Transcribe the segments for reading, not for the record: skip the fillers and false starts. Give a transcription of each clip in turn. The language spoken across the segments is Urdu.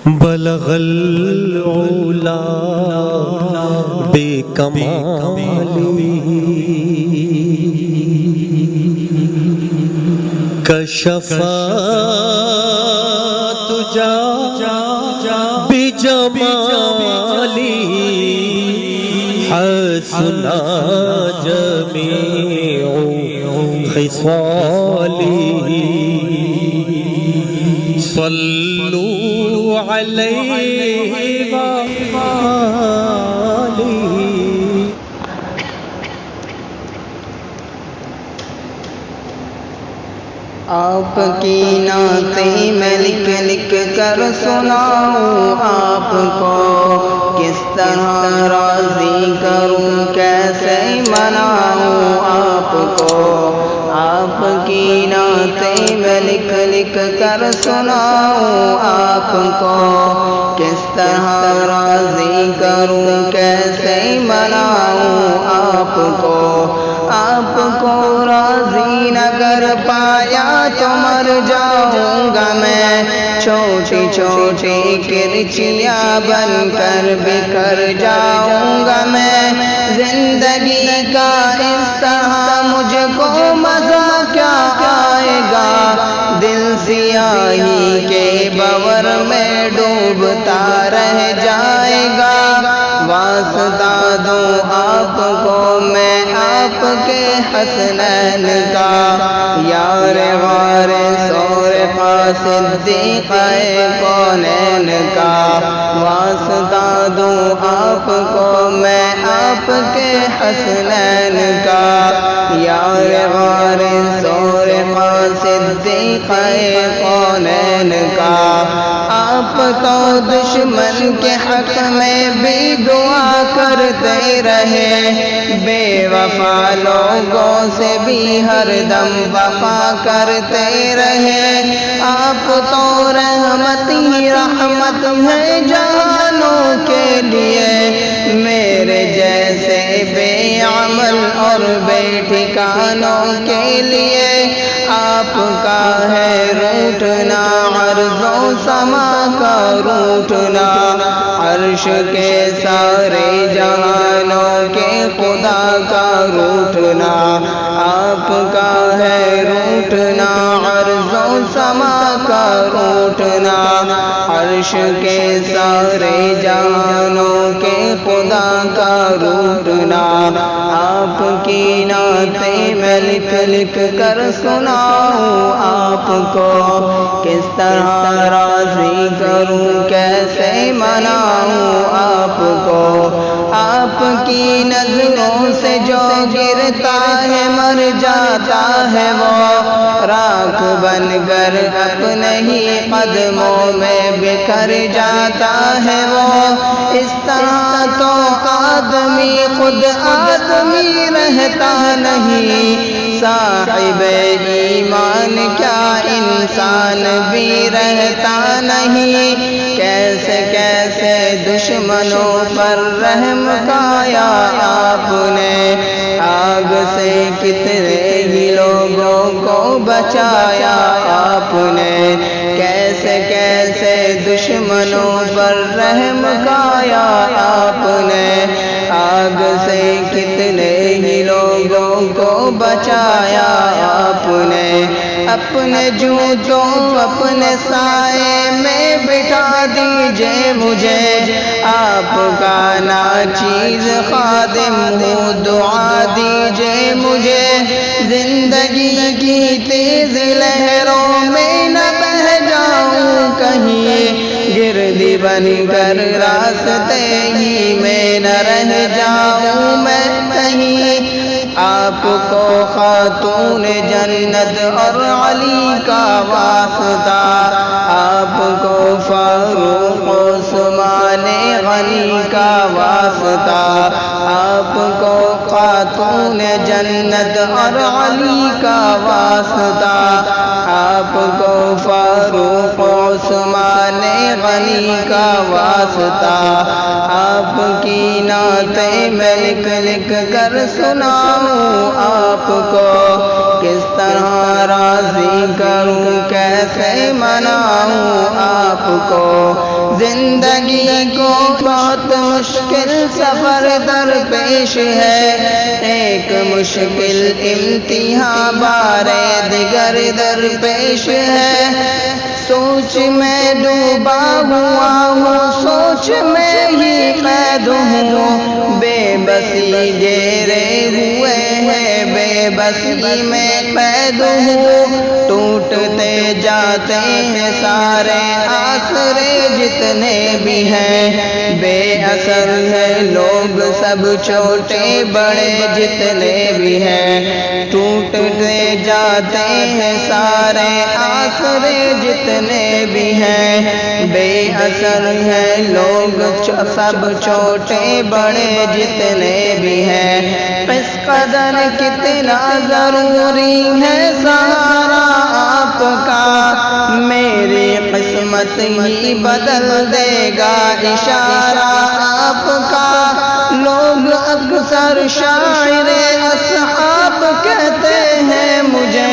بلغ العلا بکمالی کشف تجا بجمالی حسن جمیع خصالی صلوا علیہ وآلہ۔ آپ کی نعتیں میں لکھ کر سناؤں آپ کو، کس طرح راضی کروں کیسے مناؤں آپ کو۔ آپ کی نعتیں میں لکھ کر سناؤں آپ کو، کس طرح راضی کروں کیسے مناؤں آپ کو۔ آپ کو راضی نہ کر پایا تو مر جاؤں گا میں، چھوٹی چھوٹی کرچیاں بن کر بکھر جاؤں گا میں۔ زندگی کا اس طرح مجھ کو مزہ کیا آئے گا، دل سیاہی کے بور میں ڈوبتا رہ جائے گا۔ واسطہ دوں آپ کو میں آپ کے حسنین کا، یار غار سورقہ صدیق کونین کا۔ واسطہ دوں آپ کو میں آپ کے حسنین کا، یار غار سورقہ صدیق کونین کا۔ آپ تو دشمن کے حق میں بھی دعا کرتے رہے، بے وفا لوگوں سے بھی ہر دم وفا کرتے رہے۔ آپ تو رحمت ہی رحمت ہے جہانوں کے لیے، میرے جیسے بے عمل اور بے ٹھکانوں کے لیے۔ آپ کا ہے روٹنا عرض و سما کا روٹنا، عرش کے سارے جہانوں کے خدا کا روٹنا۔ آپ کا ہے روٹنا عرض و سما کا روٹنا، عرش کے سارے جہانوں کے خدا کا روٹنا۔ آپ کی نعتیں میں لکھ کر سناؤں آپ کو، کس طرح راضی کروں کیسے مناؤں آپ کو۔ آپ کی نظروں سے جو گرتا ہے مر جاتا ہے وہ، راکھ بن کر اپنے ہی قدموں میں بکھر جاتا ہے وہ۔ اس طرح تو آدمی خود آدمی رہتا نہیں، صاحب ایمان کیا انسان بھی رہتا نہیں۔ کیسے کیسے دشمنوں پر رحم کایا آپ نے، آگ سے کتنے ہی لوگوں کو بچایا آپ نے۔ کیسے کیسے دشمنوں پر رحم کایا آپ نے، آگ سے کتنے ہی لوگوں کو بچایا آپ نے۔ اپنے جوتوں اپنے سائے میں بٹھا دیجئے مجھے، آپ کا ناچیز خادم ہوں دعا دیجئے مجھے۔ زندگی کی تیز لہروں میں نہ بہہ جاؤں کہیں، گردی بن کر راستے ہی میں نہ رہ جاؤں میں کہیں۔ آپ کو خاتون جنت اور علی کا واسطہ، آپ کو فاروق عثمان غنی کا واسطہ، آپ کو خاتون جنت اور علی کا واسطہ، آپ کو فاروق عثمان غنی کا واسطہ۔ آپ کی نعتیں میں لکھ کر سناؤں آپ کو، کس طرح راضی کروں کیسے مناؤں آپ کو زندگی کو بہت مشکل سفر درپیش ہے ایک مشکل امتحان بارے دیگر درپیش ہے سوچ میں ڈوبا ہوا ہوں سوچ میں ہی قید ہوں بے بسی گھیرے ہوئے ہیں بے بسی میں قید ہوں ٹوٹتے جاتے ہیں سارے آسرے جتنے بھی ہیں بے اثر ہیں لوگ سب چھوٹے بڑے جتنے بھی ہیں ٹوٹتے جاتے ہیں سارے آسرے جتنے بھی ہیں بے اثر ہیں لوگ سب چھوٹے بڑے جتنے بھی ہیں اس قدر کتنا ضروری ہے سہارا آپ کا میری قسمت ہی بدل دے گا اشارہ آپ کا لوگ اکثر شاعر اصحاب کہتے ہیں مجھے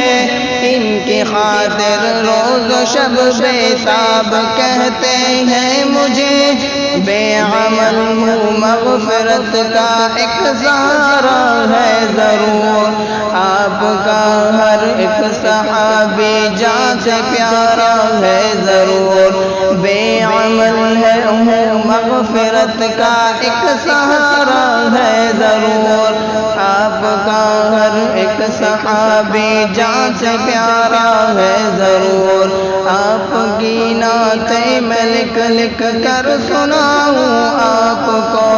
ان کی خاطر روز شب بیتاب کہتے ہیں مجھے بے عمل ہوں مغفرت کا ایک سہارا ہے ضرور آپ کا ہر ایک صحابی جان سے پیارا ہے ضرور بے عمل ہے ہوں مغفرت کا ایک سہارا ہے ضرور آپ کا ہر ایک صحابی جان سے پیارا ہے ضرور آپ کی نعتیں میں لکھ کر سناؤں آپ کو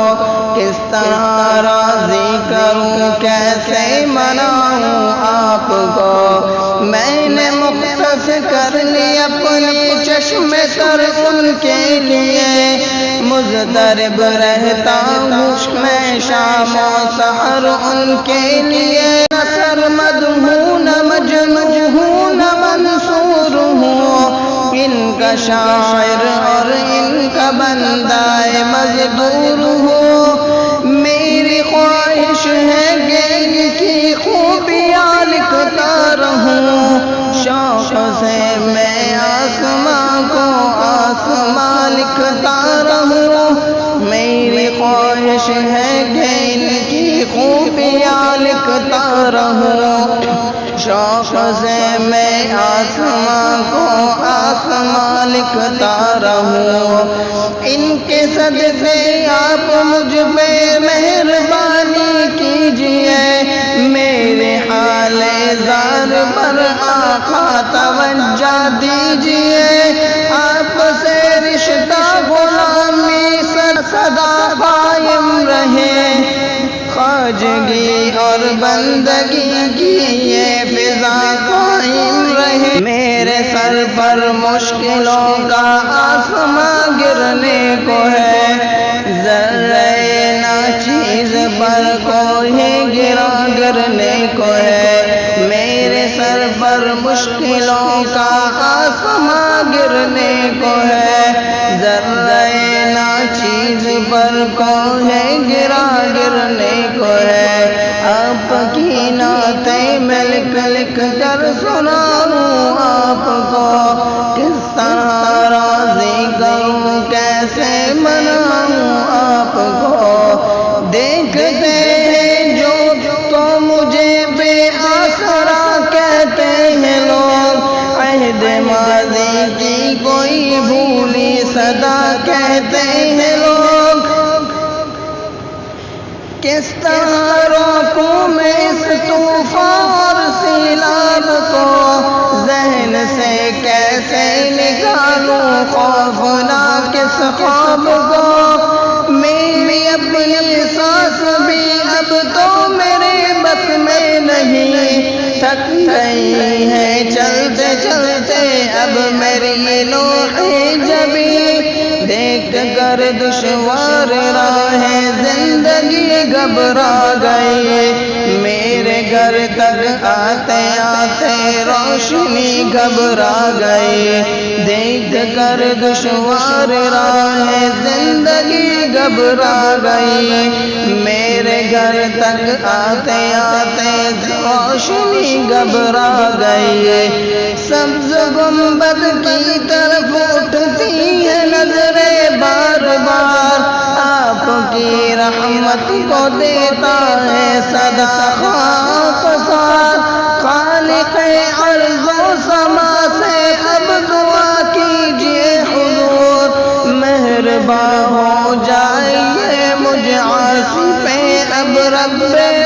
کس طرح راضی کروں کیسے مناؤں آپ کو میں نے مختص کر لی اپنی چشم تر ان کے لیے مضطرب رہتا ہوں میں شام و سحر ان کے لیے نثر مدہون مجموعون منصور ہوں ان کا شاعر اور ان کا بندہ مزدور ہوں میری خواہش ہے کہ ان کی خوبیاں لکھتا رہوں شوق سے میں آسماں کو آسماں لکھتا رہوں میری خواہش ہے کہ ان کی خوبیاں لکھتا رہوں شوق سے میں آسماں کو آسماں لکھتا رہوں ان کے صدقے آپ مجھ پہ مہربانی کیجئے میرے حال زار پر آقا توجہ دیجئے آپ سے رشتہ غلامی سدا قائم رہے خواجگی اور بندگی کی یہ فضا قائم رہے میرے سر پر مشکلوں کا آسماں گرنے کو ہے ذرے ناچیز پر کوئی گرنے کو ہے میرے سر پر مشکلوں کا آسماں گرنے کو ہے ذرے ناچیز پر کوئی گرنے کو ہے آپ کی نعتیں میں لکھ کر سناؤں آپ کو کس طرح راضی کروں کیسے مناؤں آپ کو دیکھتے ہیں جو تو مجھے بے آسرا کہتے ہیں لوگ عہد ماضی کی کوئی بھولی صدا کہتے ہیں لوگ کس طرح روکوں میں اس طوفان سیلاب کو ذہن سے کیسے نکالوں خوفناک اس خواب کو میری اپنی سانس بھی اب تو میرے بس میں نہیں تھک گئی ہے چلتے چلتے اب میری لوحیں جبیں دیکھ کر دشوار راہیں زندگی گھبرا گئی میرے گھر تک آتے آتے روشنی گھبرا گئی، دیکھ کر دشوار راہ زندگی گھبرا گئی، میرے گھر تک آتے آتے روشنی گھبرا گئی، سبز گنبد کی طرف اٹھتی ہے نظریں بار بار، آپ کی رحمت کو دیتا ہے صدا خاکسار، خالق ارض و سما سے اب دعا کیجئے حضور، مہرباں ہو جائیے مجھ عاصی پہ اب رب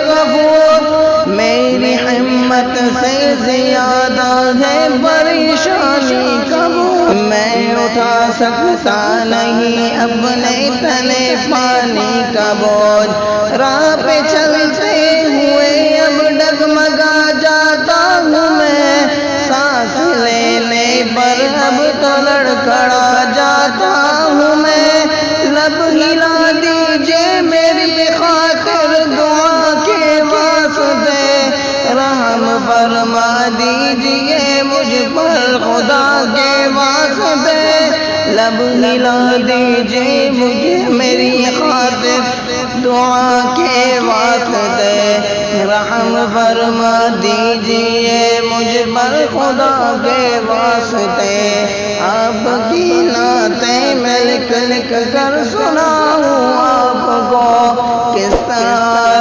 غفور، میری ہمت سے زیادہ ہے پریشانی کا بوجھ، میں اٹھا سکتا نہیں اپنے تلے پانی کا بوجھ، راہ پہ چلتے ہوئے اب ڈگمگا جاتا ہوں میں، سانس لینے پر اب تو لڑکھڑا جاتا ہوں میں، لب ہلا دیجئے میری خاطر دعا کے واسطے، رحم فرما دیجئے مجھ پر خدا کے واسطے، لب ہلا دیجئے مجھے میری خاطر دعا کے واسطے، رحم فرما دیجئے مجھ پر خدا کے واسطے، آپ کی نعتیں میں لکھ لکھ کر سناؤں آپ کو، کس طرح